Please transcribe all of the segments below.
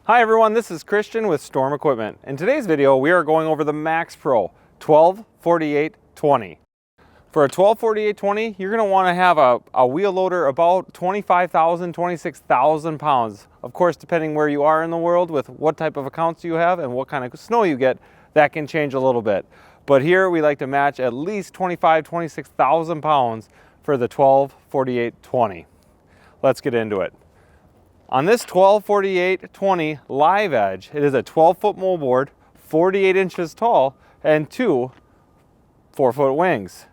Hi everyone, this is Christian with Storm Equipment. In today's video, we are going over the Max Pro 124820. For a 124820, you're going to want to have a wheel loader about 25,000, 26,000 pounds. Of course, depending where you are in the world with what type of accounts you have and what kind of snow you get, that can change a little bit. But here we like to match at least 25, 26,000 pounds for the 124820. Let's get into it. On this 124820 live edge, it is a 12-foot moldboard, 48 inches tall, and two 4-foot wings.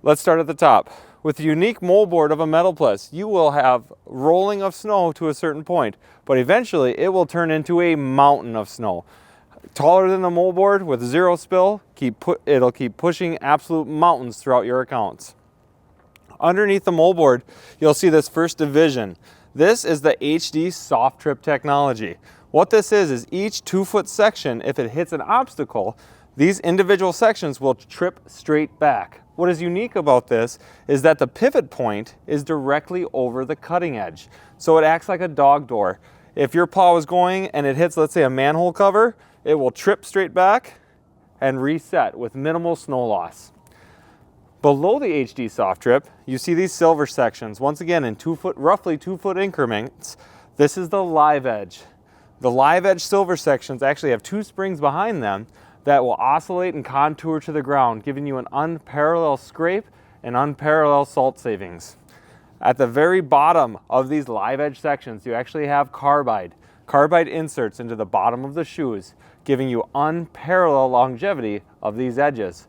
Let's start at the top. With the unique moldboard of a metal Pless, you will have rolling of snow to a certain point, but eventually it will turn into a mountain of snow. Taller than the moldboard with zero spill, it'll keep pushing absolute mountains throughout your accounts. Underneath the moldboard, you'll see this first division. This is the HD soft trip technology. What this is each 2-foot section, if it hits an obstacle, these individual sections will trip straight back. What is unique about this is that the pivot point is directly over the cutting edge. So it acts like a dog door. If your plow is going and it hits, let's say, a manhole cover, it will trip straight back and reset with minimal snow loss. Below the HD soft trip, you see these silver sections, once again in roughly 2-foot increments. This is the live edge. The live edge silver sections actually have 2 springs behind them that will oscillate and contour to the ground, giving you an unparalleled scrape and unparalleled salt savings. At the very bottom of these live edge sections, you actually have carbide inserts into the bottom of the shoes, giving you unparalleled longevity of these edges.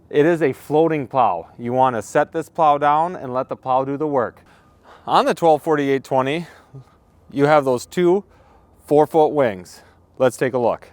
It is a floating plow. You want to set this plow down and let the plow do the work. On the 124820, you have those 2 4-foot wings. Let's take a look.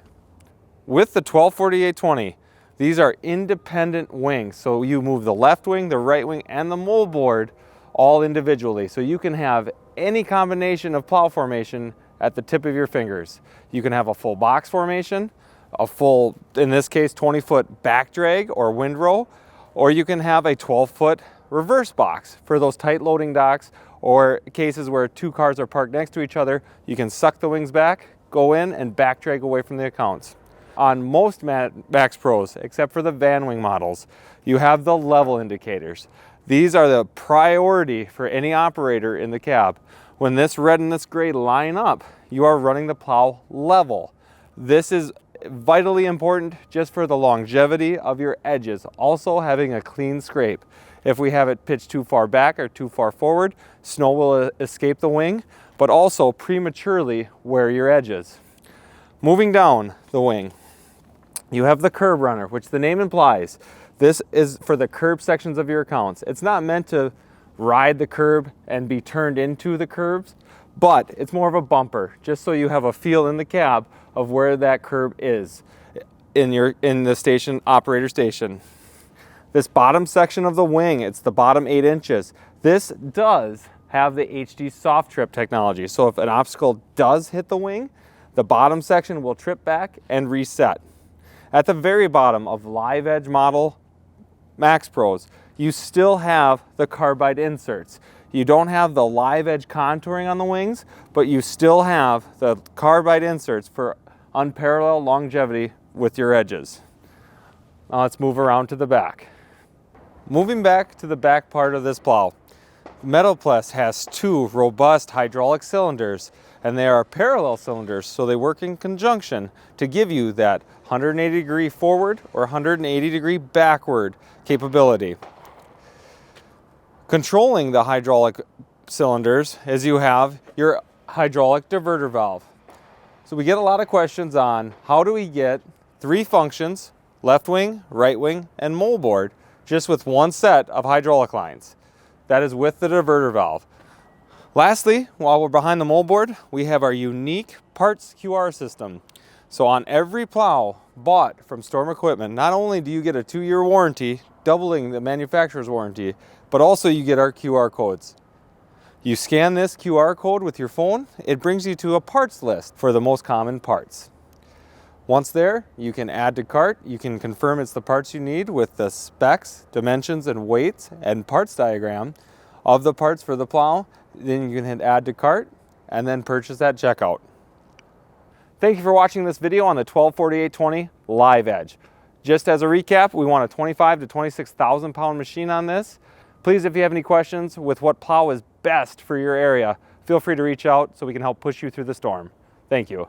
With the 124820, these are independent wings. So you move the left wing, the right wing, and the moldboard all individually. So you can have any combination of plow formation at the tip of your fingers. You can have a full box formation, a full, in this case, 20-foot back drag or windrow, or you can have a 12-foot reverse box for those tight loading docks or cases where 2 cars are parked next to each other. You can suck the wings back, go in, and back drag away from the accounts. On most Max Pros, except for the van wing models, you have the level indicators. These are the priority for any operator in the cab. When this red and this gray line up, you are running the plow level. This is vitally important just for the longevity of your edges. Also having a clean scrape. If we have it pitched too far back or too far forward, snow will escape the wing, but also prematurely wear your edges. Moving down the wing, you have the curb runner, which the name implies. This is for the curb sections of your accounts. It's not meant to ride the curb and be turned into the curbs, but it's more of a bumper, just so you have a feel in the cab of where that curb is in the station, operator station. This bottom section of the wing, it's the bottom 8 inches. This does have the HD soft trip technology. So if an obstacle does hit the wing, the bottom section will trip back and reset. At the very bottom of live edge model Max Pros, you still have the carbide inserts. You don't have the live edge contouring on the wings, but you still have the carbide inserts for unparalleled longevity with your edges. Now let's move around to the back. Moving back to the back part of this plow, Metal Pless has 2 robust hydraulic cylinders, and they are parallel cylinders, so they work in conjunction to give you that 180-degree forward or 180-degree backward capability. Controlling the hydraulic cylinders is you have your hydraulic diverter valve. So we get a lot of questions on how do we get 3 functions, left wing, right wing, and moldboard, just with 1 set of hydraulic lines. That is with the diverter valve. Lastly, while we're behind the moldboard, we have our unique parts QR system. So on every plow bought from Storm Equipment, not only do you get a 2-year warranty, doubling the manufacturer's warranty, but also you get our QR codes. You scan this QR code with your phone, it brings you to a parts list for the most common parts. Once there, you can add to cart, you can confirm it's the parts you need with the specs, dimensions, and weights, and parts diagram of the parts for the plow. Then you can hit add to cart and then purchase at checkout. Thank you for watching this video on the 124820 Live Edge. Just as a recap, we want a 25 to 26,000 pound machine on this. Please, if you have any questions with what plow is best for your area, feel free to reach out so we can help push you through the storm. Thank you.